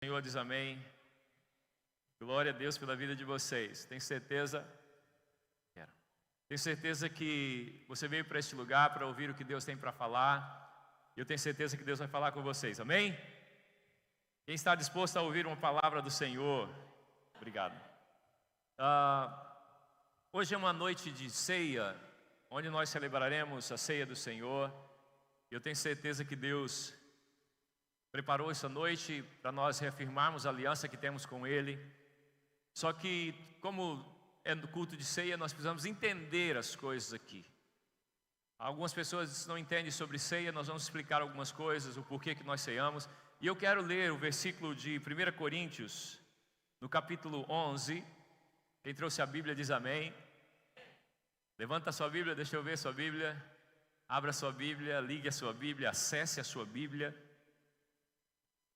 O Senhor diz amém. Glória a Deus pela vida de vocês. Tenho certeza que você veio para este lugar para ouvir o que Deus tem para falar. E eu tenho certeza que Deus vai falar com vocês, amém? Quem está disposto a ouvir uma palavra do Senhor? Obrigado. Hoje é uma noite de ceia, onde nós celebraremos a ceia do Senhor. E eu tenho certeza que Deus preparou essa noite para nós reafirmarmos a aliança que temos com Ele. Só que, como é no culto de ceia, nós precisamos entender as coisas aqui. Algumas pessoas não entendem sobre ceia, nós vamos explicar algumas coisas, o porquê que nós ceiamos. E eu quero ler o versículo de 1 Coríntios, no capítulo 11. Quem trouxe a Bíblia diz amém. Levanta a sua Bíblia, deixa eu ver a sua Bíblia. Abra a sua Bíblia, ligue a sua Bíblia, acesse a sua Bíblia.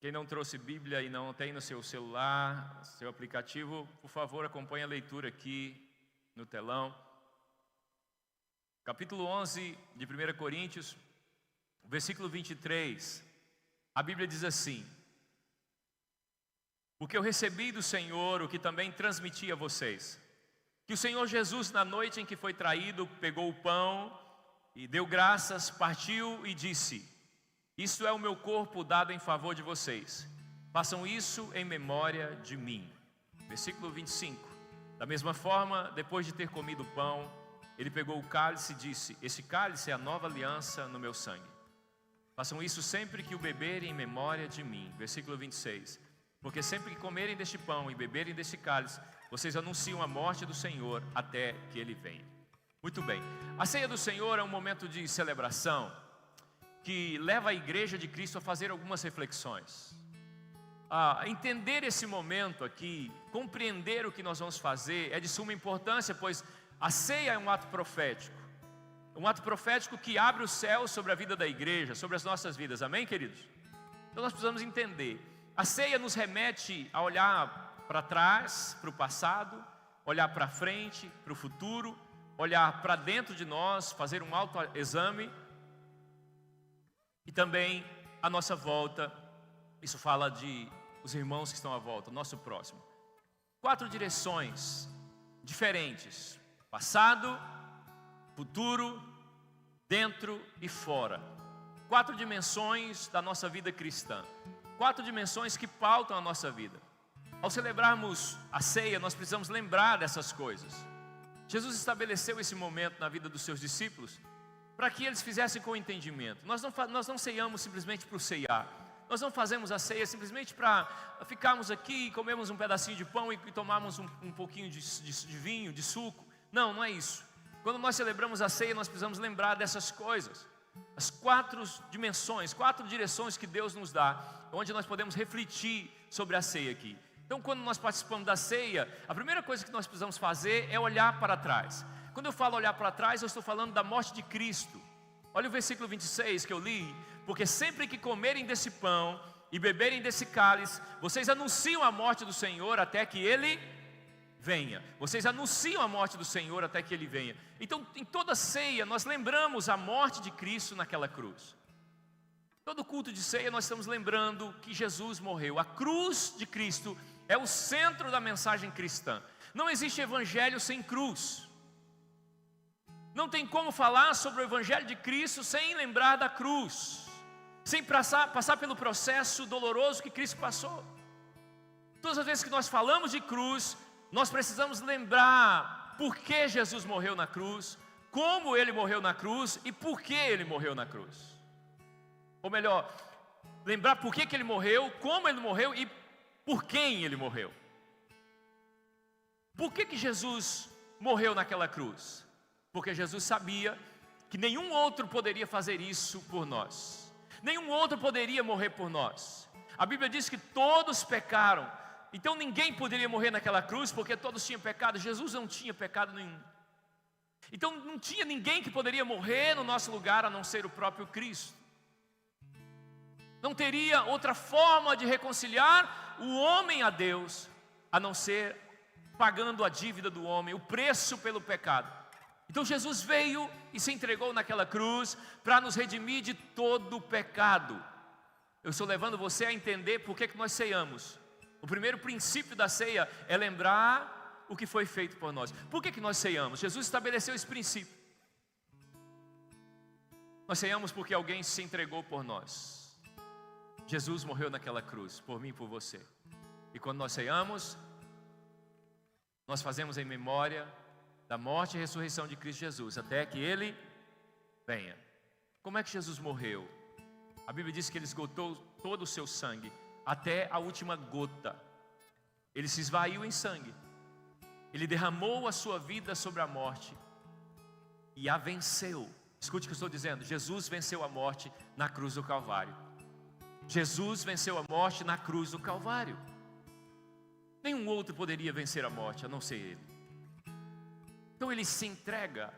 Quem não trouxe Bíblia e não tem no seu celular, seu aplicativo, por favor, acompanhe a leitura aqui no telão. Capítulo 11 de 1 Coríntios, versículo 23. A Bíblia diz assim: porque eu recebi do Senhor o que também transmiti a vocês, que o Senhor Jesus, na noite em que foi traído, pegou o pão e deu graças, partiu e disse: isto é o meu corpo dado em favor de vocês. Façam isso em memória de mim. Versículo 25. Da mesma forma, depois de ter comido o pão, ele pegou o cálice e disse: esse cálice é a nova aliança no meu sangue. Façam isso sempre que o beberem em memória de mim. Versículo 26. Porque sempre que comerem deste pão e beberem deste cálice, vocês anunciam a morte do Senhor até que Ele venha. Muito bem. A ceia do Senhor é um momento de celebração que leva a igreja de Cristo a fazer algumas reflexões. Entender esse momento aqui, compreender o que nós vamos fazer é de suma importância, pois a ceia é um ato profético. Um ato profético que abre o céu sobre a vida da igreja, sobre as nossas vidas, amém, queridos? Então nós precisamos entender. A ceia nos remete a olhar para trás, para o passado, olhar para frente, para o futuro, olhar para dentro de nós, fazer um autoexame. E também a nossa volta, isso fala de os irmãos que estão à volta, o nosso próximo. 4 direções diferentes: passado, futuro, dentro e fora. 4 dimensões da nossa vida cristã. 4 dimensões que pautam a nossa vida. Ao celebrarmos a ceia, nós precisamos lembrar dessas coisas. Jesus estabeleceu esse momento na vida dos seus discípulos para que eles fizessem com entendimento. Nós não ceiamos simplesmente para o ceiar. Nós não fazemos a ceia simplesmente para ficarmos aqui e comermos um pedacinho de pão e tomarmos um pouquinho de vinho, de suco. Não é isso. Quando nós celebramos a ceia, nós precisamos lembrar dessas coisas. As 4 dimensões, 4 direções que Deus nos dá, onde nós podemos refletir sobre a ceia aqui. Então, quando nós participamos da ceia, a primeira coisa que nós precisamos fazer é olhar para trás. Quando eu falo olhar para trás, eu estou falando da morte de Cristo. Olha o versículo 26 que eu li. Porque sempre que comerem desse pão e beberem desse cálice, vocês anunciam a morte do Senhor até que Ele venha. Vocês anunciam a morte do Senhor até que Ele venha. Então, em toda ceia, nós lembramos a morte de Cristo naquela cruz. Todo culto de ceia, nós estamos lembrando que Jesus morreu. A cruz de Cristo é o centro da mensagem cristã. Não existe evangelho sem cruz. Não tem como falar sobre o Evangelho de Cristo sem lembrar da cruz, sem passar pelo processo doloroso que Cristo passou. Todas as vezes que nós falamos de cruz, nós precisamos lembrar por que Jesus morreu na cruz, como Ele morreu na cruz e por que Ele morreu na cruz. Ou melhor, lembrar por que Ele morreu, como Ele morreu e por quem Ele morreu. Por que Jesus morreu naquela cruz? Porque Jesus sabia que nenhum outro poderia fazer isso por nós. Nenhum outro poderia morrer por nós. A Bíblia diz que todos pecaram. Então ninguém poderia morrer naquela cruz, porque todos tinham pecado. Jesus não tinha pecado nenhum. Então não tinha ninguém que poderia morrer no nosso lugar, a não ser o próprio Cristo. Não teria outra forma de reconciliar o homem a Deus, a não ser pagando a dívida do homem, o preço pelo pecado. Então Jesus veio e se entregou naquela cruz para nos redimir de todo o pecado. eu estou levando você a entender por que nós ceiamos. O primeiro princípio da ceia é lembrar o que foi feito por nós. Por que nós ceiamos? Jesus estabeleceu esse princípio. Nós ceiamos porque alguém se entregou por nós. Jesus morreu naquela cruz, por mim e por você. E quando nós ceiamos, nós fazemos em memória da morte e ressurreição de Cristo Jesus, até que Ele venha. Como é que Jesus morreu? A Bíblia diz que Ele esgotou todo o seu sangue, até a última gota. Ele se esvaiu em sangue. Ele derramou a sua vida sobre a morte e a venceu. Escute o que eu estou dizendo. Jesus venceu a morte na cruz do Calvário. Jesus venceu a morte na cruz do Calvário. Nenhum outro poderia vencer a morte, a não ser Ele. Então Ele se entrega,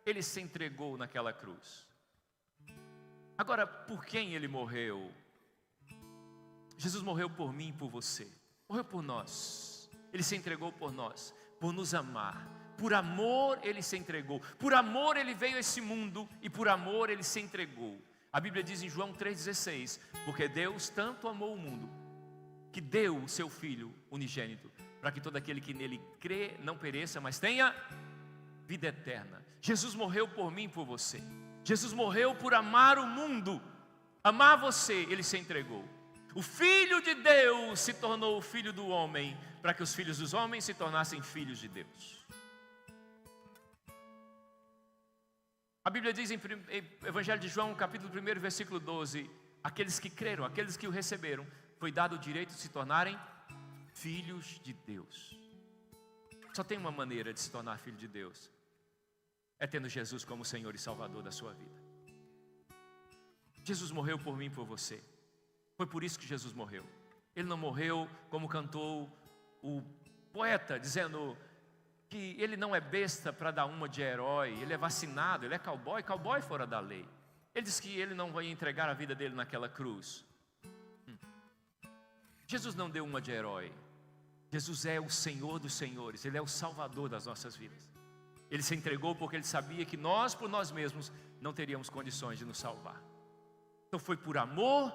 Ele se entregou naquela cruz. Agora, por quem Ele morreu? Jesus morreu por mim e por você. Morreu por nós. Ele se entregou por nós, por nos amar. Por amor Ele se entregou. Por amor Ele veio a esse mundo e por amor Ele se entregou. A Bíblia diz em João 3,16: porque Deus tanto amou o mundo, que deu o seu Filho unigênito, para que todo aquele que nele crê não pereça, mas tenha vida eterna. Jesus morreu por mim e por você. Jesus morreu por amar o mundo, amar você. Ele se entregou. O Filho de Deus se tornou o Filho do homem, para que os filhos dos homens se tornassem filhos de Deus. A Bíblia diz em Evangelho de João, capítulo 1, versículo 12: aqueles que creram, aqueles que o receberam, foi dado o direito de se tornarem filhos de Deus. Só tem uma maneira de se tornar filho de Deus: é tendo Jesus como Senhor e Salvador da sua vida. Jesus morreu por mim e por você. Foi por isso que Jesus morreu. Ele não morreu como cantou o poeta, dizendo que ele não é besta para dar uma de herói. Ele é vacinado, ele é cowboy, cowboy fora da lei. Ele disse que ele não vai entregar a vida dele naquela cruz. Jesus não deu uma de herói. Jesus é o Senhor dos senhores. Ele é o Salvador das nossas vidas. Ele se entregou porque Ele sabia que nós, por nós mesmos, não teríamos condições de nos salvar. Então foi por amor,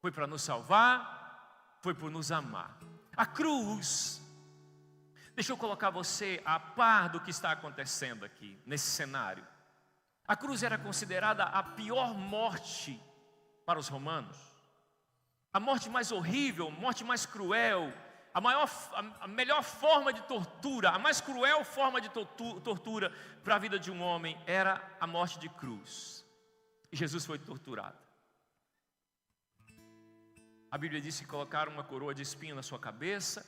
foi para nos salvar, foi por nos amar. A cruz, deixa eu colocar você a par do que está acontecendo aqui, nesse cenário. A cruz era considerada a pior morte para os romanos. A morte mais horrível, a morte mais cruel, a melhor forma de tortura, a mais cruel forma de tortura para a vida de um homem era a morte de cruz. E Jesus foi torturado. A Bíblia diz que colocaram uma coroa de espinho na sua cabeça,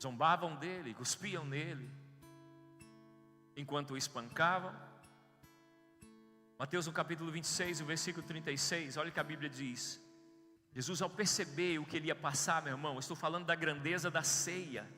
zombavam dele, cuspiam nele, enquanto o espancavam. Mateus no capítulo 26, o versículo 36, olha o que a Bíblia diz. Jesus, ao perceber o que ele ia passar, meu irmão, eu estou falando da grandeza da ceia.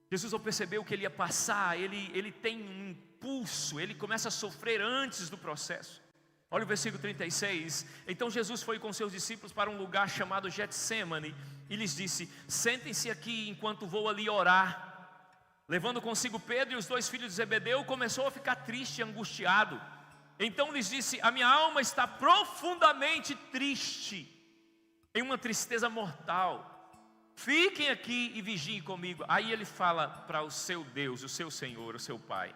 Jesus, ao perceber o que ele ia passar, ele tem um impulso, ele começa a sofrer antes do processo. Olha o versículo 36. Então Jesus foi com seus discípulos para um lugar chamado Getsêmani e lhes disse: sentem-se aqui enquanto vou ali orar. Levando consigo Pedro e os 2 filhos de Zebedeu, começou a ficar triste e angustiado. Então lhes disse: a minha alma está profundamente triste, em uma tristeza mortal. Fiquem aqui e vigiem comigo. Aí ele fala para o seu Deus, o seu Senhor, o seu Pai.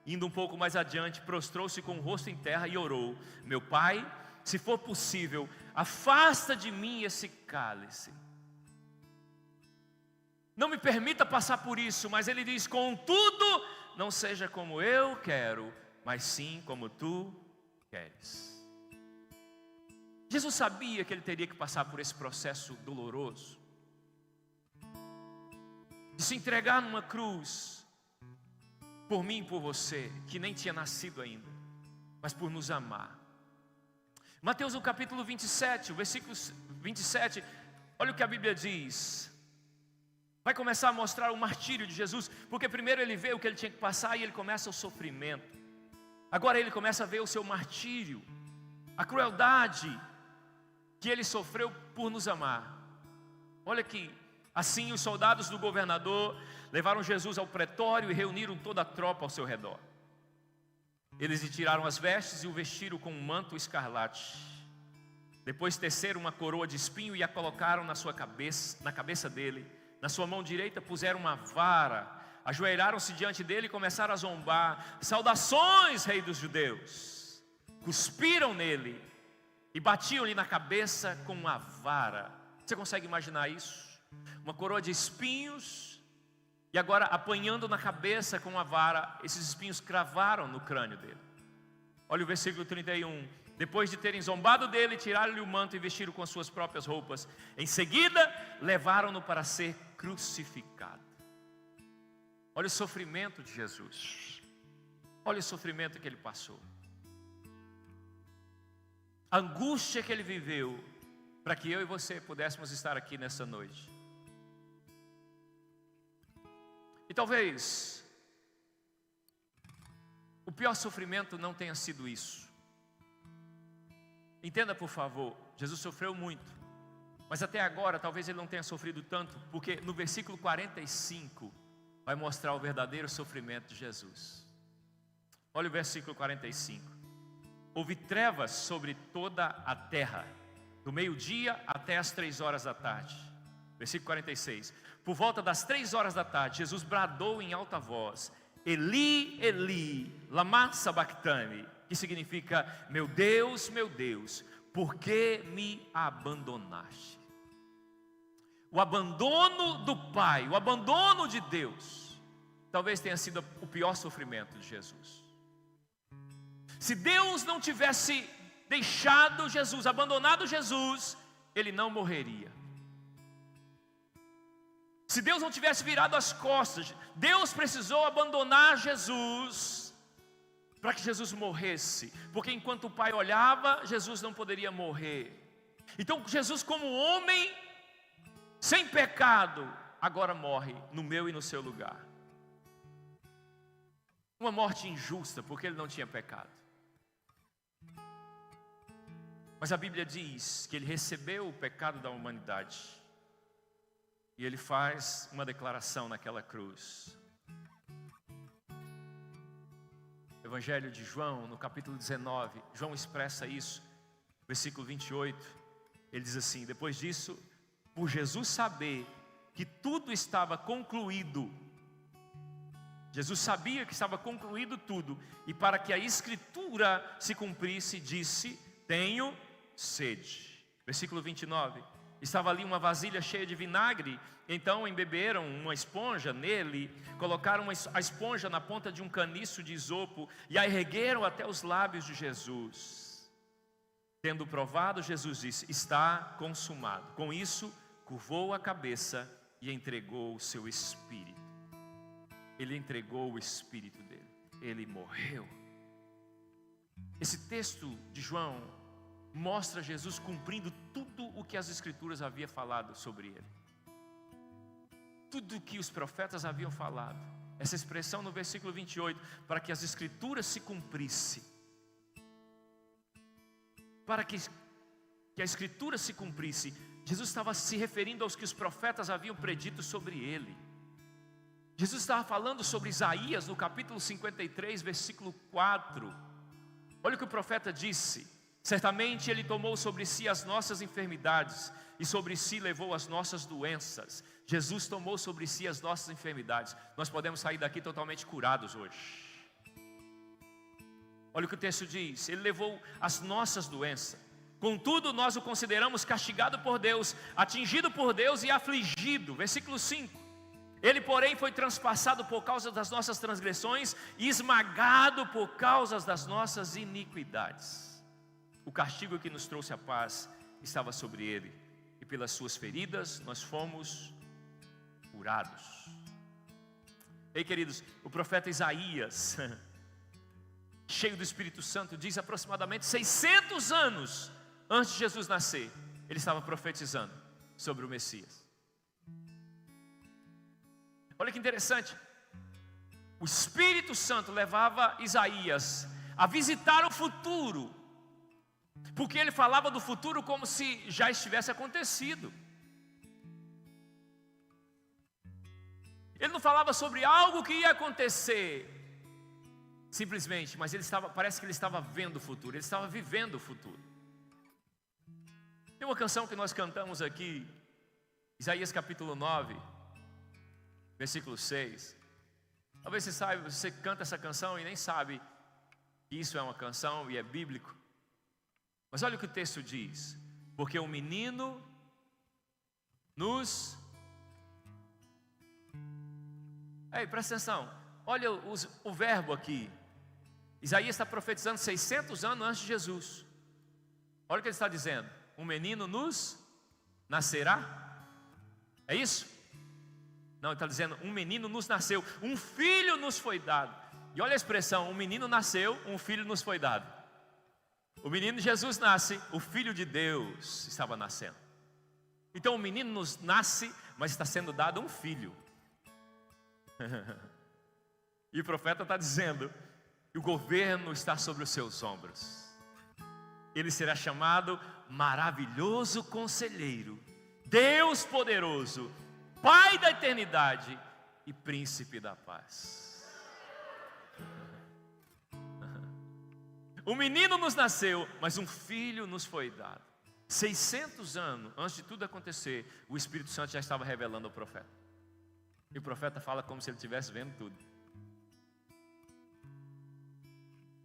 Indo um pouco mais adiante, prostrou-se com o rosto em terra e orou: meu Pai, se for possível, afasta de mim esse cálice. Não me permita passar por isso. Mas ele diz: contudo, não seja como eu quero, mas sim como tu queres. Jesus sabia que ele teria que passar por esse processo doloroso, de se entregar numa cruz, por mim e por você, que nem tinha nascido ainda, mas por nos amar. Mateus no capítulo 27, o versículo 27, olha o que a Bíblia diz. Vai começar a mostrar o martírio de Jesus, porque primeiro ele vê o que ele tinha que passar e ele começa o sofrimento. Agora ele começa a ver o seu martírio, a crueldade que ele sofreu por nos amar. Olha aqui. Assim os soldados do governador levaram Jesus ao pretório e reuniram toda a tropa ao seu redor. Eles lhe tiraram as vestes e o vestiram com um manto escarlate. Depois teceram uma coroa de espinho e a colocaram na cabeça dele. Na sua mão direita puseram uma vara. Ajoelharam-se diante dele e começaram a zombar. Saudações, rei dos judeus! Cuspiram nele e batiam-lhe na cabeça com uma vara. Você consegue imaginar isso? Uma coroa de espinhos e agora apanhando na cabeça com uma vara. Esses espinhos cravaram no crânio dele. Olha o versículo 31. Depois de terem zombado dele, tiraram-lhe o manto e vestiram com as suas próprias roupas. Em seguida, levaram-no para ser crucificado. Olha o sofrimento de Jesus. Olha o sofrimento que ele passou. A angústia que ele viveu para que eu e você pudéssemos estar aqui nessa noite. E talvez o pior sofrimento não tenha sido isso. Entenda, por favor, Jesus sofreu muito, mas até agora talvez ele não tenha sofrido tanto, porque no versículo 45 vai mostrar o verdadeiro sofrimento de Jesus. Olha o versículo 45. Houve trevas sobre toda a terra, do meio-dia até as 3 horas da tarde. Versículo 46. Por volta das 3 horas da tarde, Jesus bradou em alta voz: Eli, Eli, lama sabachthani, que significa: meu Deus, por que me abandonaste? O abandono do Pai, o abandono de Deus, talvez tenha sido o pior sofrimento de Jesus. Se Deus não tivesse deixado Jesus, abandonado Jesus, ele não morreria. Se Deus não tivesse virado as costas, Deus precisou abandonar Jesus para que Jesus morresse, porque enquanto o Pai olhava, Jesus não poderia morrer. Então Jesus, como homem sem pecado, agora morre no meu e no seu lugar. Uma morte injusta, porque ele não tinha pecado. Mas a Bíblia diz que ele recebeu o pecado da humanidade. E ele faz uma declaração naquela cruz. Evangelho de João, no capítulo 19, João expressa isso, versículo 28. Ele diz assim: depois disso, por Jesus saber que tudo estava concluído, Jesus sabia que estava concluído tudo, e para que a Escritura se cumprisse, disse: tenho sede. Versículo 29. Estava ali uma vasilha cheia de vinagre, então embeberam uma esponja nele, colocaram a esponja na ponta de um caniço de isopo e a ergueram até os lábios de Jesus. Tendo provado, Jesus disse: está consumado. Com isso, curvou a cabeça e entregou o seu espírito. Ele entregou o espírito dele. Ele morreu. Esse texto de João mostra Jesus cumprindo tudo o que as Escrituras haviam falado sobre ele. Tudo o que os profetas haviam falado. Essa expressão no versículo 28, para que as Escrituras se cumprissem. Para que a Escritura se cumprisse, Jesus estava se referindo aos que os profetas haviam predito sobre ele. Jesus estava falando sobre Isaías no capítulo 53, versículo 4. Olha o que o profeta disse: certamente ele tomou sobre si as nossas enfermidades e sobre si levou as nossas doenças. Jesus tomou sobre si as nossas enfermidades. Nós podemos sair daqui totalmente curados hoje. Olha o que o texto diz: ele levou as nossas doenças. Contudo, nós o consideramos castigado por Deus, atingido por Deus e afligido. Versículo 5. Ele, porém, foi transpassado por causa das nossas transgressões e esmagado por causa das nossas iniquidades. O castigo que nos trouxe a paz estava sobre ele, e pelas suas feridas nós fomos curados. Ei, queridos, o profeta Isaías, cheio do Espírito Santo, diz aproximadamente 600 anos antes de Jesus nascer, ele estava profetizando sobre o Messias. Olha que interessante, o Espírito Santo levava Isaías a visitar o futuro, porque ele falava do futuro como se já estivesse acontecido. Ele não falava sobre algo que ia acontecer simplesmente, mas parece que ele estava vendo o futuro, ele estava vivendo o futuro. Tem uma canção que nós cantamos aqui, Isaías capítulo 9, versículo 6. Talvez você saiba, você canta essa canção e nem sabe que isso é uma canção e é bíblico. Mas olha o que o texto diz: porque um menino nos... Ei, presta atenção, olha o verbo aqui. Isaías está profetizando 600 anos antes de Jesus. Olha o que ele está dizendo: um menino nos nascerá. É isso? Não, ele está dizendo: um menino nos nasceu, um filho nos foi dado. E olha a expressão: um menino nasceu, um filho nos foi dado. O menino Jesus nasce, o filho de Deus estava nascendo. Então o menino nos nasce, mas está sendo dado um filho. E o profeta está dizendo que o governo está sobre os seus ombros. Ele será chamado Maravilhoso Conselheiro, Deus Poderoso, Pai da Eternidade e Príncipe da Paz. Um menino nos nasceu, mas um filho nos foi dado. 600 anos antes de tudo acontecer, o Espírito Santo já estava revelando ao profeta. E o profeta fala como se ele estivesse vendo tudo.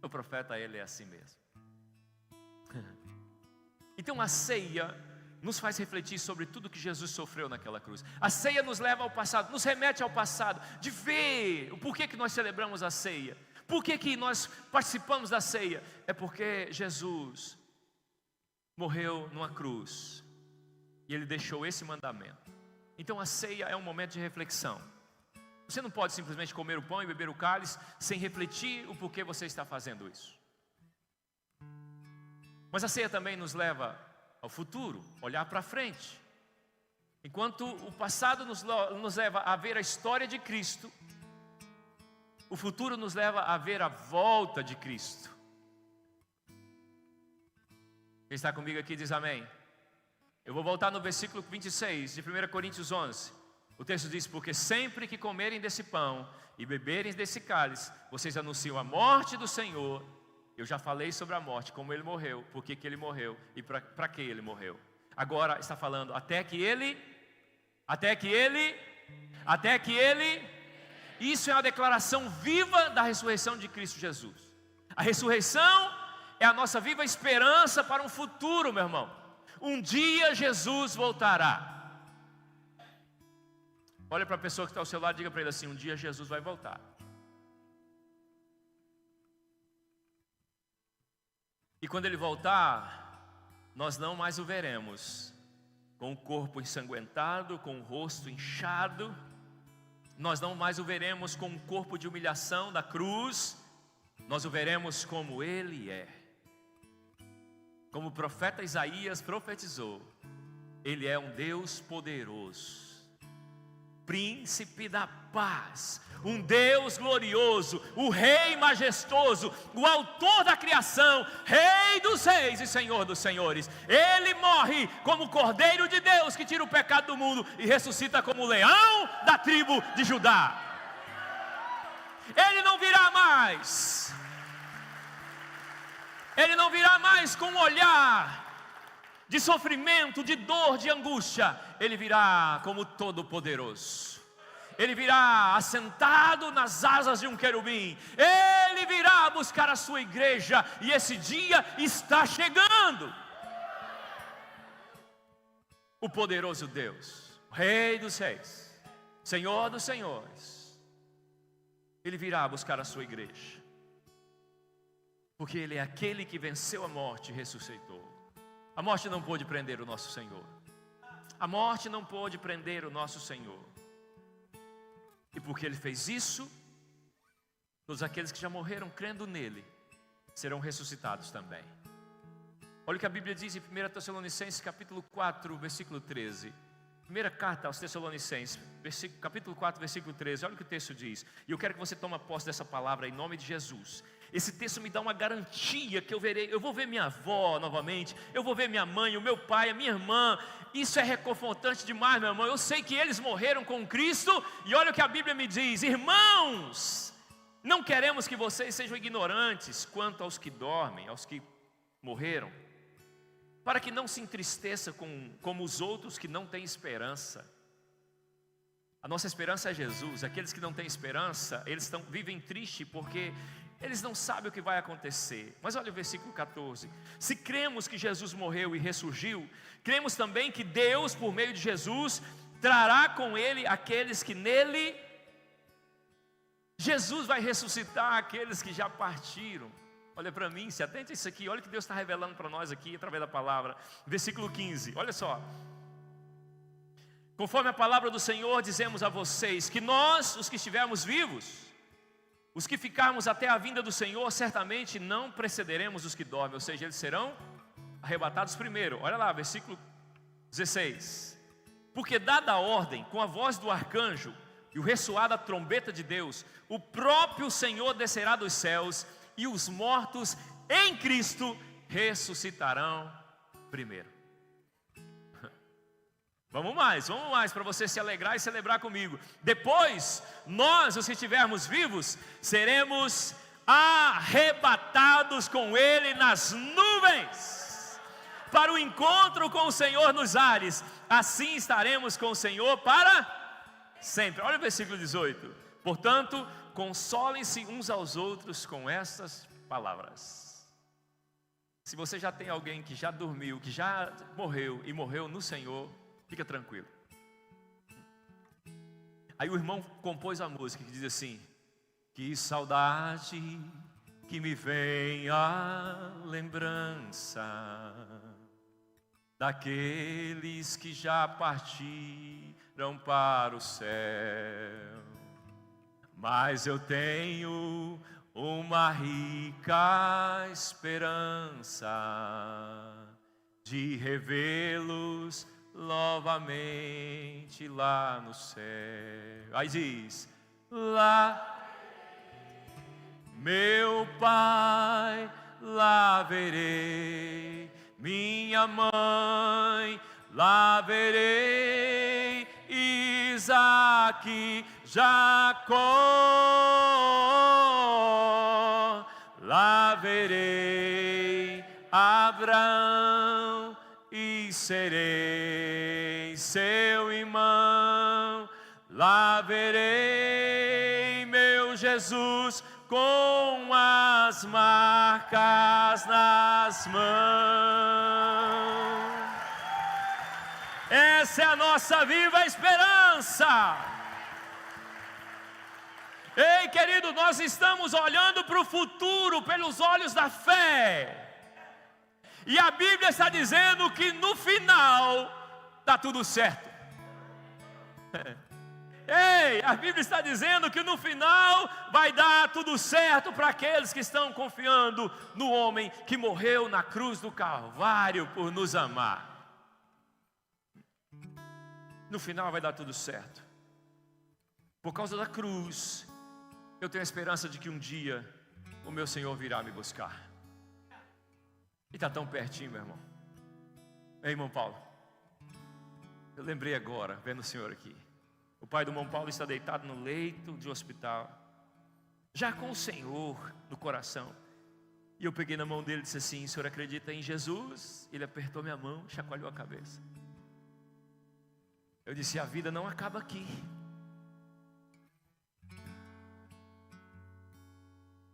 O profeta, ele é assim mesmo. Então a ceia nos faz refletir sobre tudo que Jesus sofreu naquela cruz. A ceia nos leva ao passado, nos remete ao passado, de ver o porquê que nós celebramos a ceia. Por que nós participamos da ceia? É porque Jesus morreu numa cruz e Ele deixou esse mandamento. Então a ceia é um momento de reflexão. Você não pode simplesmente comer o pão e beber o cálice sem refletir o porquê você está fazendo isso. Mas a ceia também nos leva ao futuro, olhar para frente. Enquanto o passado nos leva a ver a história de Cristo, o futuro nos leva a ver a volta de Cristo. Quem está comigo aqui diz amém. Eu vou voltar no versículo 26 de 1 Coríntios 11. O texto diz: porque sempre que comerem desse pão e beberem desse cálice, vocês anunciam a morte do Senhor. Eu já falei sobre a morte, como Ele morreu, por que Ele morreu e para que Ele morreu. Agora está falando até que Ele... Isso é a declaração viva da ressurreição de Cristo Jesus. A ressurreição é a nossa viva esperança para um futuro, meu irmão. Um dia Jesus voltará. Olha para a pessoa que está ao seu lado e diga para ele assim: um dia Jesus vai voltar. E quando Ele voltar, nós não mais o veremos com o corpo ensanguentado, com o rosto inchado. Nós não mais o veremos com um corpo de humilhação da cruz. Nós o veremos como Ele é. Como o profeta Isaías profetizou, Ele é um Deus poderoso, Príncipe da paz, um Deus glorioso, o Rei majestoso, o autor da criação, Rei dos reis e Senhor dos senhores. Ele morre como o Cordeiro de Deus que tira o pecado do mundo e ressuscita como o leão da tribo de Judá. Ele não virá mais. Ele não virá mais com um olhar de sofrimento, de dor, de angústia. Ele virá como Todo-Poderoso. Ele virá assentado nas asas de um querubim. Ele virá buscar a sua igreja. E esse dia está chegando. O poderoso Deus, o Rei dos reis, Senhor dos senhores, Ele virá buscar a sua igreja. Porque Ele é aquele que venceu a morte e ressuscitou. A morte não pôde prender o nosso Senhor. A morte não pôde prender o nosso Senhor. E porque Ele fez isso, todos aqueles que já morreram crendo nele serão ressuscitados também. Olha o que a Bíblia diz em 1 Tessalonicenses capítulo 4, versículo 13. Primeira carta aos Tessalonicenses, capítulo 4, versículo 13. Olha o que o texto diz. E eu quero que você tome posse dessa palavra em nome de Jesus. Esse texto me dá uma garantia que eu vou ver minha avó novamente, eu vou ver minha mãe, o meu pai, a minha irmã. Isso é reconfortante demais, meu irmão. Eu sei que eles morreram com Cristo. E olha o que a Bíblia me diz: irmãos, não queremos que vocês sejam ignorantes quanto aos que dormem, aos que morreram, para que não se entristeça como os outros que não têm esperança. A nossa esperança é Jesus. Aqueles que não têm esperança, eles vivem triste porque eles não sabem o que vai acontecer. Mas olha o versículo 14. Se cremos que Jesus morreu e ressurgiu, cremos também que Deus, por meio de Jesus, trará com Ele aqueles que nele... Jesus vai ressuscitar aqueles que já partiram. Olha para mim, se atente a isso aqui. Olha o que Deus está revelando para nós aqui, através da palavra. Versículo 15, olha só. Conforme a palavra do Senhor, dizemos a vocês que nós, os que estivermos vivos, os que ficarmos até a vinda do Senhor, certamente não precederemos os que dormem, ou seja, eles serão arrebatados primeiro. Olha lá, versículo 16. Porque dada a ordem, com a voz do arcanjo e o ressoar da trombeta de Deus, o próprio Senhor descerá dos céus e os mortos em Cristo ressuscitarão primeiro. Vamos mais, para você se alegrar e celebrar comigo. Depois, nós, os que estivermos vivos, seremos arrebatados com Ele nas nuvens, para o encontro com o Senhor nos ares. Assim estaremos com o Senhor para sempre. Olha o versículo 18. Portanto, consolem-se uns aos outros com estas palavras. Se você já tem alguém que já dormiu, que já morreu e morreu no Senhor, fica tranquilo. Aí o irmão compôs a música que diz assim: que saudade que me vem a lembrança daqueles que já partiram para o céu. Mas eu tenho uma rica esperança de revê-los novamente lá no céu. Aí diz: lá, meu Pai, lá verei, minha mãe, lá verei, Isaque, Jacó, lá verei, Abraão, e serei seu irmão. Lá verei meu Jesus com as marcas nas mãos. Essa é a nossa viva esperança. Ei, querido, nós estamos olhando para o futuro pelos olhos da fé. E a Bíblia está dizendo que no final está tudo certo. Ei, a Bíblia está dizendo que no final vai dar tudo certo para aqueles que estão confiando no homem que morreu na cruz do Calvário por nos amar. No final vai dar tudo certo. Por causa da cruz, eu tenho a esperança de que um dia o meu Senhor virá me buscar. E está tão pertinho, meu irmão. Ei, irmão Paulo, eu lembrei agora, vendo o senhor aqui. O pai do irmão Paulo está deitado no leito de hospital, já com o Senhor no coração. E eu peguei na mão dele e disse assim: o senhor acredita em Jesus? Ele apertou minha mão, chacoalhou a cabeça. Eu disse: a vida não acaba aqui.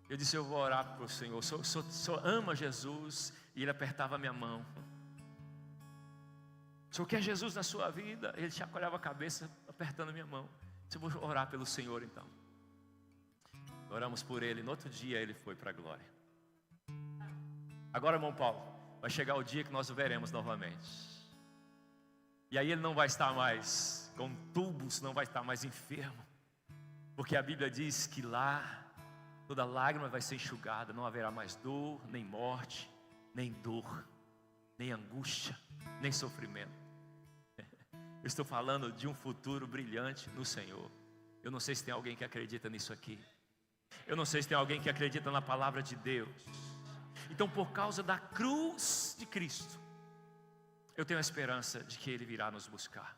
Eu disse: eu vou orar para o Senhor. O senhor ama Jesus? E ele apertava a minha mão. O senhor quer Jesus na sua vida? Ele chacoalhava a cabeça, apertando a minha mão. Eu disse: eu vou orar pelo Senhor então. Oramos por ele. No outro dia ele foi para a glória. Agora, irmão Paulo, vai chegar o dia que nós o veremos novamente. E aí ele não vai estar mais com tubos, não vai estar mais enfermo. Porque a Bíblia diz que lá toda lágrima vai ser enxugada, não haverá mais dor, nem morte, nem dor, nem angústia, nem sofrimento. Eu estou falando de um futuro brilhante no Senhor. Eu não sei se tem alguém que acredita nisso aqui. Eu não sei se tem alguém que acredita na palavra de Deus. Então, por causa da cruz de Cristo, eu tenho a esperança de que Ele virá nos buscar.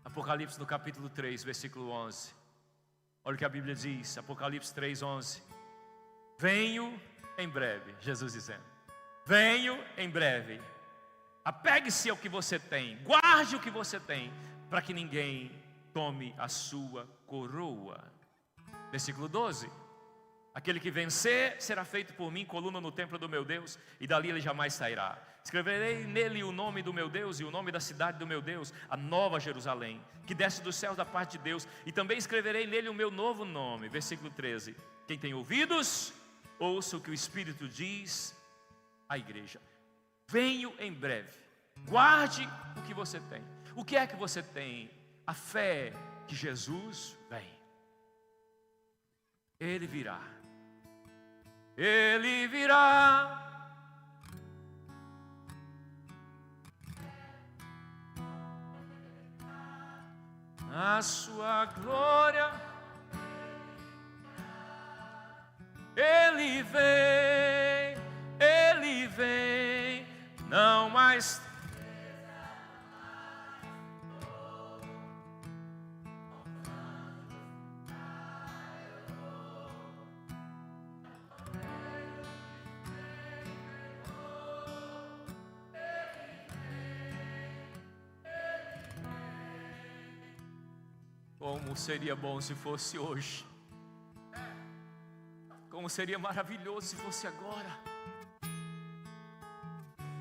Apocalipse no capítulo 3, versículo 11. Olha o que a Bíblia diz, Apocalipse 3, 11. Venho em breve, Jesus dizendo. venho em breve. Apegue-se ao que você tem, guarde o que você tem, para que ninguém tome a sua coroa. Versículo 12. Aquele que vencer será feito por mim coluna no templo do meu Deus, e dali ele jamais sairá. Escreverei nele o nome do meu Deus e o nome da cidade do meu Deus, a nova Jerusalém, que desce dos céus da parte de Deus, e também escreverei nele o meu novo nome. Versículo 13. Quem tem ouvidos, ouça o que o Espírito diz à igreja. Venho em breve. Guarde o que você tem. O que é que você tem? A fé que Jesus vem. Ele virá. Ele virá. A sua glória. Ele vem, não mais. Como seria bom se fosse hoje. Como seria maravilhoso se fosse agora.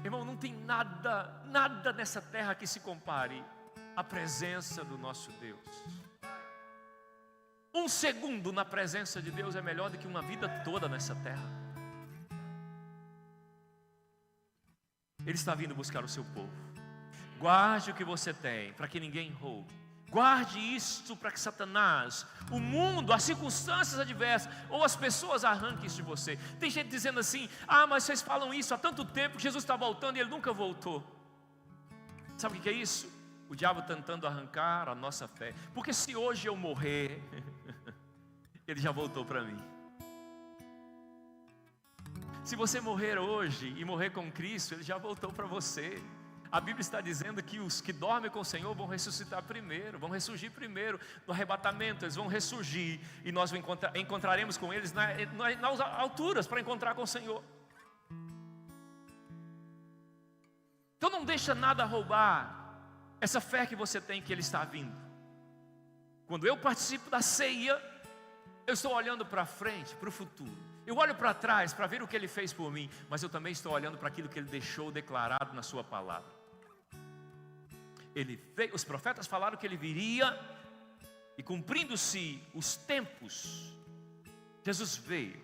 Irmão, não tem nada nessa terra que se compare à presença do nosso Deus. Um segundo na presença de Deus é melhor do que uma vida toda nessa terra. Ele está vindo buscar o seu povo. Guarde o que você tem, para que ninguém roube. Guarde isto para que Satanás, o mundo, as circunstâncias adversas ou as pessoas arranquem isso de você. Tem gente dizendo assim: ah, mas vocês falam isso há tanto tempo que Jesus está voltando e Ele nunca voltou. Sabe o que é isso? O diabo tentando arrancar a nossa fé. Porque se hoje eu morrer, Ele já voltou para mim. Se você morrer hoje e morrer com Cristo, Ele já voltou para você. A Bíblia está dizendo que os que dormem com o Senhor vão ressuscitar primeiro, vão ressurgir primeiro no arrebatamento. Eles vão ressurgir e nós encontraremos com eles nas alturas para encontrar com o Senhor. Então não deixa nada roubar essa fé que você tem que Ele está vindo. Quando eu participo da ceia, eu estou olhando para frente, para o futuro. Eu olho para trás para ver o que Ele fez por mim, mas eu também estou olhando para aquilo que Ele deixou declarado na sua palavra. Os profetas falaram que Ele viria, e cumprindo-se os tempos, Jesus veio,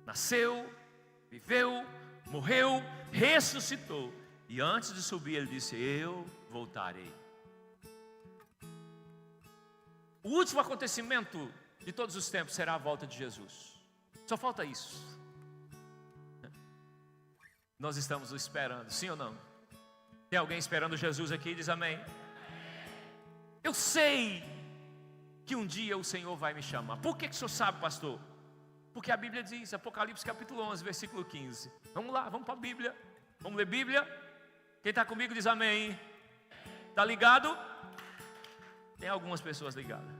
nasceu, viveu, morreu, ressuscitou, e antes de subir Ele disse: eu voltarei. O último acontecimento de todos os tempos será a volta de Jesus. Só falta isso. Nós estamos o esperando, sim ou não? Tem alguém esperando Jesus aqui? Diz amém. Eu sei que um dia o Senhor vai me chamar. Por que o senhor sabe, pastor? Porque a Bíblia diz, Apocalipse capítulo 11, versículo 15. Vamos lá, vamos para a Bíblia. Vamos ler Bíblia? Quem está comigo diz amém. Está ligado? Tem algumas pessoas ligadas.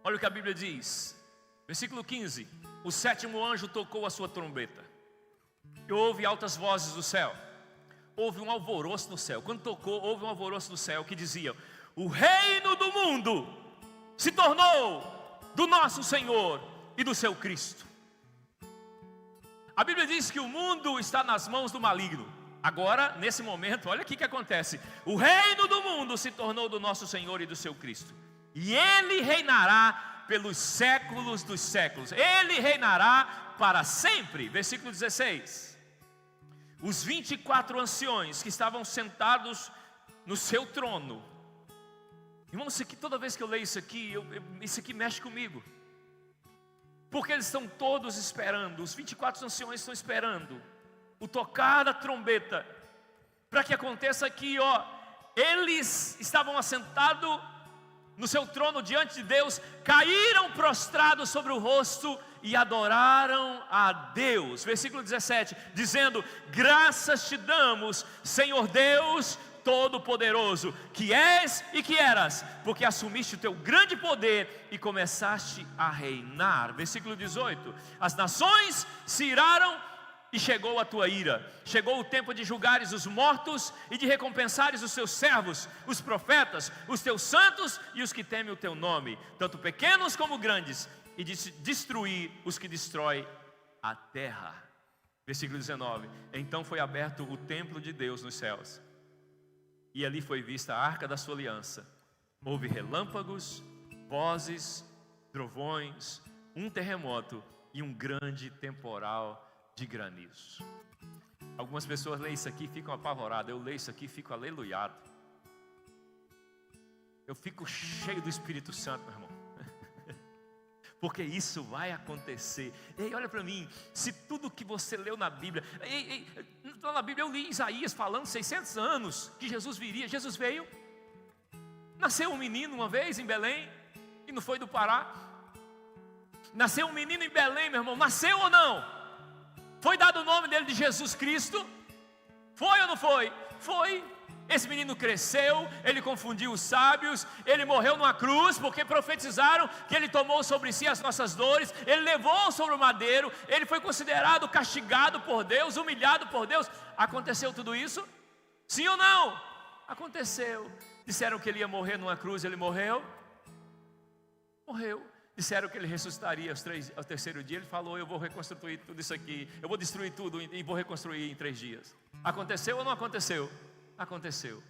Olha o que a Bíblia diz. Versículo 15. O sétimo anjo tocou a sua trombeta. E houve altas vozes do céu. Houve um alvoroço no céu. Quando tocou, houve um alvoroço no céu que dizia: o reino do mundo se tornou do nosso Senhor e do seu Cristo. A Bíblia diz que o mundo está nas mãos do maligno. Agora, nesse momento, olha o que acontece. O reino do mundo se tornou do nosso Senhor e do seu Cristo. E Ele reinará pelos séculos dos séculos. Ele reinará para sempre. Versículo 16. Os 24 anciões que estavam sentados no seu trono. Irmão, isso aqui, toda vez que eu leio isso aqui, isso aqui mexe comigo. Porque eles estão todos esperando, os 24 anciões estão esperando o tocar da trombeta, para que aconteça aqui, ó. Eles estavam assentados no seu trono diante de Deus, caíram prostrados sobre o rosto e adoraram a Deus. Versículo 17, dizendo: graças te damos, Senhor Deus Todo-Poderoso, que és e que eras, porque assumiste o teu grande poder e começaste a reinar. Versículo 18: as nações se iraram e chegou a tua ira. Chegou o tempo de julgares os mortos e de recompensares os seus servos, os profetas, os teus santos e os que temem o teu nome, tanto pequenos como grandes, e de destruir os que destroem a terra. Versículo 19: então foi aberto o templo de Deus nos céus, e ali foi vista a arca da sua aliança. Houve relâmpagos, vozes, trovões, um terremoto e um grande temporal de granizo. Algumas pessoas leem isso aqui e ficam apavoradas. Eu leio isso aqui e fico aleluiado. Eu fico cheio do Espírito Santo, meu irmão. Porque isso vai acontecer. Ei, olha para mim. Se tudo que você leu na Bíblia, na Bíblia eu li Isaías falando 600 anos que Jesus viria. Jesus veio. Nasceu um menino uma vez em Belém, e não foi do Pará. Nasceu um menino em Belém, meu irmão. Nasceu ou não? Foi dado o nome dele de Jesus Cristo? Foi ou não foi? Foi. Esse menino cresceu, ele confundiu os sábios, ele morreu numa cruz, porque profetizaram que ele tomou sobre si as nossas dores, ele levou sobre o madeiro, ele foi considerado castigado por Deus, humilhado por Deus. Aconteceu tudo isso? Sim ou não? Aconteceu. Disseram que ele ia morrer numa cruz, ele morreu? Morreu. Disseram que ele ressuscitaria ao terceiro dia. Ele falou: eu vou reconstruir tudo isso aqui, eu vou destruir tudo e vou reconstruir em 3 dias. Aconteceu ou não aconteceu? Aconteceu.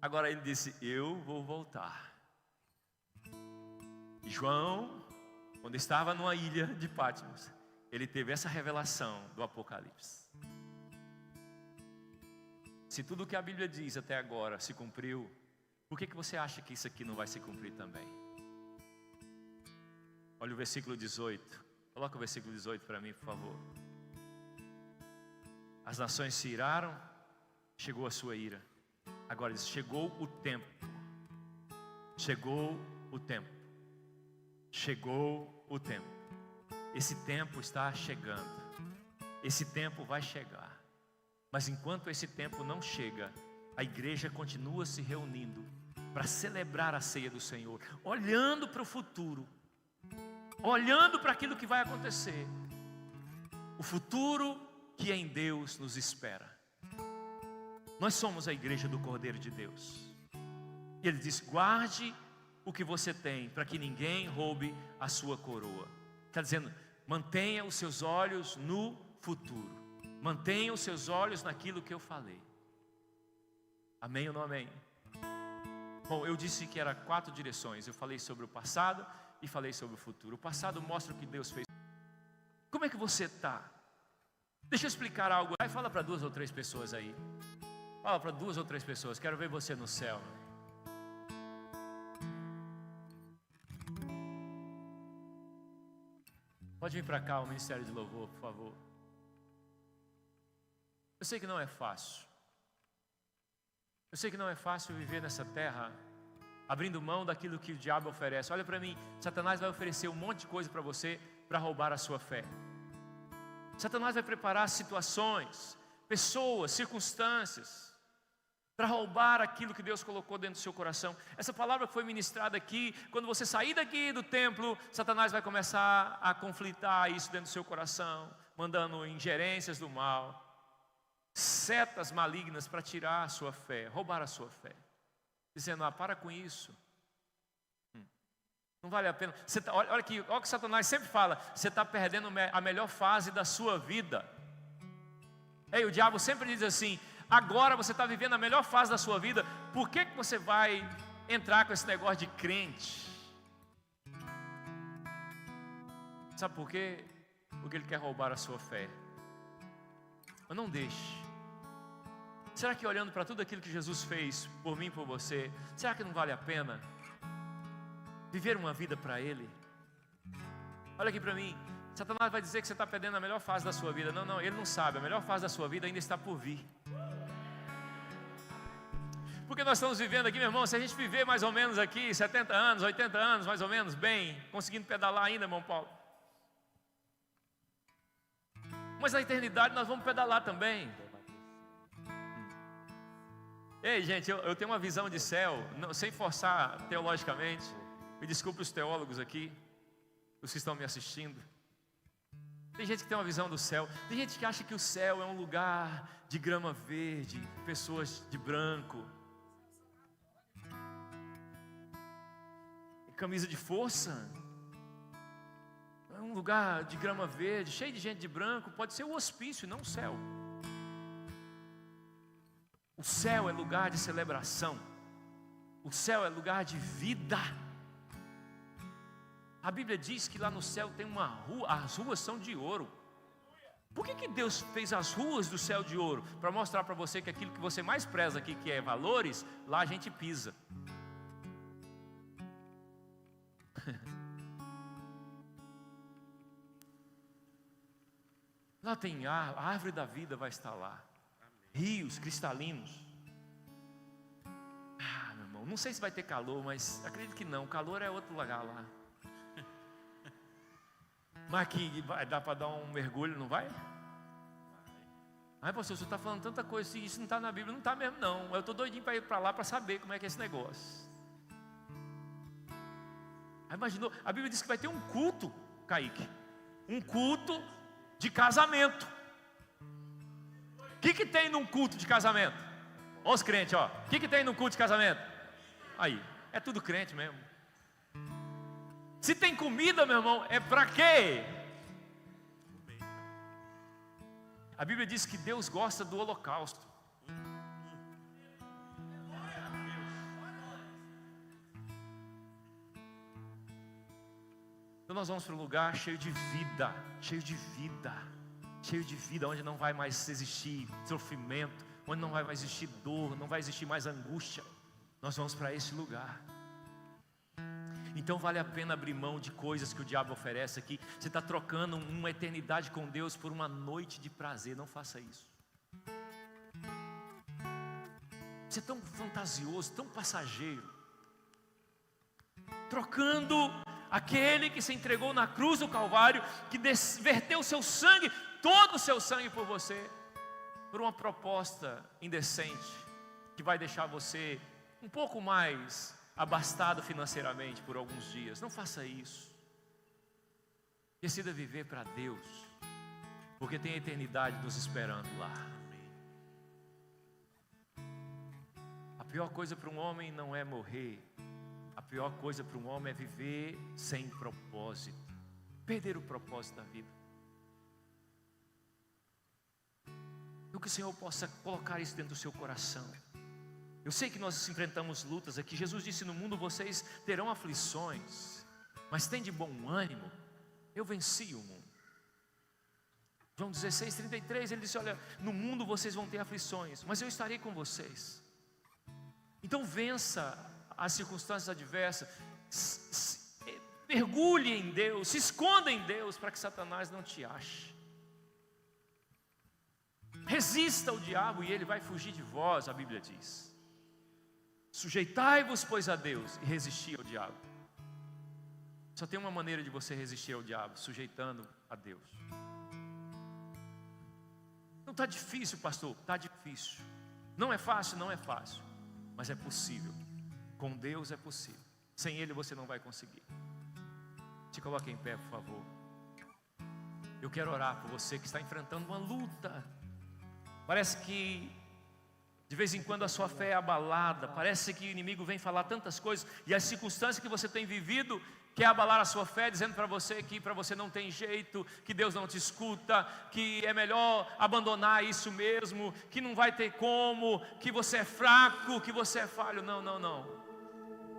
Agora ele disse: eu vou voltar. E João, quando estava numa ilha de Patmos, ele teve essa revelação do Apocalipse. Se tudo o que a Bíblia diz até agora se cumpriu, por que você acha que isso aqui não vai se cumprir também? Olha o versículo 18. Coloca o versículo 18 para mim, por favor. As nações se iraram, chegou a sua ira. Agora diz: chegou o tempo. Chegou o tempo. Chegou o tempo. Esse tempo está chegando. Esse tempo vai chegar. Mas enquanto esse tempo não chega, a igreja continua se reunindo para celebrar a ceia do Senhor, olhando para o futuro, olhando para aquilo que vai acontecer, o futuro que em Deus nos espera. Nós somos a igreja do Cordeiro de Deus, e Ele diz: guarde o que você tem, para que ninguém roube a sua coroa. Está dizendo: mantenha os seus olhos no futuro, mantenha os seus olhos naquilo que eu falei. Amém ou não amém? Bom, eu disse que era 4 direções. Eu falei sobre o passado e falei sobre o futuro. O passado mostra o que Deus fez. Como é que você está? Deixa eu explicar algo. Aí fala para 2 ou 3 pessoas aí. Fala para 2 ou 3 pessoas. Quero ver você no céu. Pode vir para cá, o Ministério de Louvor, por favor. Eu sei que não é fácil. Eu sei que não é fácil viver nessa terra abrindo mão daquilo que o diabo oferece. Olha para mim, Satanás vai oferecer um monte de coisa para você para roubar a sua fé. Satanás vai preparar situações, pessoas, circunstâncias para roubar aquilo que Deus colocou dentro do seu coração. Essa palavra que foi ministrada aqui, quando você sair daqui do templo, Satanás vai começar a conflitar isso dentro do seu coração, mandando ingerências do mal, setas malignas para tirar a sua fé, roubar a sua fé, dizendo: para com isso, não vale a pena. Olha aqui, olha o que Satanás sempre fala: você está perdendo a melhor fase da sua vida. Ei, o diabo sempre diz assim: agora você está vivendo a melhor fase da sua vida, por que você vai entrar com esse negócio de crente? Sabe por quê? Porque ele quer roubar a sua fé. Mas não deixe. Será que olhando para tudo aquilo que Jesus fez por mim e por você, será que não vale a pena viver uma vida para Ele? Olha aqui para mim. Satanás vai dizer que você está perdendo a melhor fase da sua vida. Não, não, ele não sabe. A melhor fase da sua vida ainda está por vir. Porque nós estamos vivendo aqui, meu irmão, se a gente viver mais ou menos aqui 70 anos, 80 anos, mais ou menos, bem, conseguindo pedalar ainda, irmão Paulo. Mas na eternidade nós vamos pedalar também. Ei, gente, eu tenho uma visão de céu, sem forçar teologicamente. Me desculpe os teólogos aqui, os que estão me assistindo. Tem gente que tem uma visão do céu. Tem gente que acha que o céu é um lugar de grama verde, pessoas de branco, camisa de força. É um lugar de grama verde, cheio de gente de branco. Pode ser o hospício, não o céu. O céu é lugar de celebração. O céu é lugar de vida. A Bíblia diz que lá no céu tem uma rua, as ruas são de ouro. Por que Deus fez as ruas do céu de ouro? Para mostrar para você que aquilo que você mais preza aqui, que é valores, lá a gente pisa. Lá tem a árvore da vida vai estar lá. Rios cristalinos. Meu irmão, não sei se vai ter calor, mas acredito que não. Calor é outro lugar lá. Mas aqui vai dar para dar um mergulho, não vai? Ai, pastor, você está falando tanta coisa, se isso não está na Bíblia, não está mesmo não. Eu estou doidinho para ir para lá para saber como é que é esse negócio. Aí imaginou, a Bíblia diz que vai ter um culto, Kaique. Um culto de casamento. O que tem num culto de casamento? Olha os crentes, ó. O que tem num culto de casamento? Aí, é tudo crente mesmo. Se tem comida, meu irmão, é para quê? A Bíblia diz que Deus gosta do holocausto. Então nós vamos para um lugar cheio de vida, cheio de vida, cheio de vida, onde não vai mais existir sofrimento, onde não vai mais existir dor, não vai existir mais angústia. Nós vamos para esse lugar. Então vale a pena abrir mão de coisas que o diabo oferece aqui. Você está trocando uma eternidade com Deus por uma noite de prazer. Não faça isso. Você é tão fantasioso, tão passageiro, trocando aquele que se entregou na cruz do Calvário, que verteu o seu sangue, todo o seu sangue por você, por uma proposta indecente, que vai deixar você um pouco mais abastado financeiramente por alguns dias. Não faça isso. Decida viver para Deus, porque tem a eternidade nos esperando lá. A pior coisa para um homem não é morrer. A pior coisa para um homem é viver sem propósito, perder o propósito da vida. Então que o Senhor possa colocar isso dentro do seu coração. Eu sei que nós enfrentamos lutas aqui. Jesus disse: no mundo vocês terão aflições, mas tem de bom ânimo, eu venci o mundo. João 16:33, ele disse: olha, no mundo vocês vão ter aflições, mas eu estarei com vocês. Então vença as circunstâncias adversas, mergulhe em Deus, se esconda em Deus, para que Satanás não te ache. Resista ao diabo e ele vai fugir de vós, a Bíblia diz. Sujeitai-vos, pois, a Deus e resisti ao diabo. Só tem uma maneira de você resistir ao diabo: sujeitando a Deus. Não está difícil, pastor? Está difícil. Não é fácil? Não é fácil. Mas é possível. Com Deus é possível. Sem Ele você não vai conseguir. Se coloque em pé, por favor. Eu quero orar por você que está enfrentando uma luta. Parece que de vez em quando a sua fé é abalada. Parece que o inimigo vem falar tantas coisas, e as circunstâncias que você tem vivido quer abalar a sua fé, dizendo para você que para você não tem jeito, que Deus não te escuta, que é melhor abandonar isso mesmo, que não vai ter como, que você é fraco, que você é falho. Não, não, não.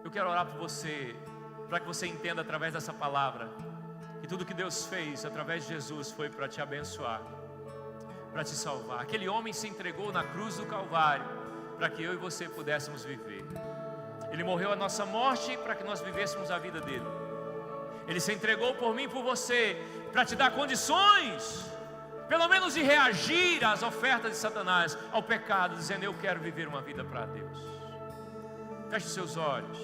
Eu quero orar por você, para que você entenda através dessa palavra que tudo que Deus fez através de Jesus foi para te abençoar, para te salvar. Aquele homem se entregou na cruz do Calvário para que eu e você pudéssemos viver. Ele morreu a nossa morte para que nós vivêssemos a vida dele. Ele se entregou por mim e por você para te dar condições, pelo menos de reagir às ofertas de Satanás, ao pecado, dizendo: eu quero viver uma vida para Deus. Feche seus olhos.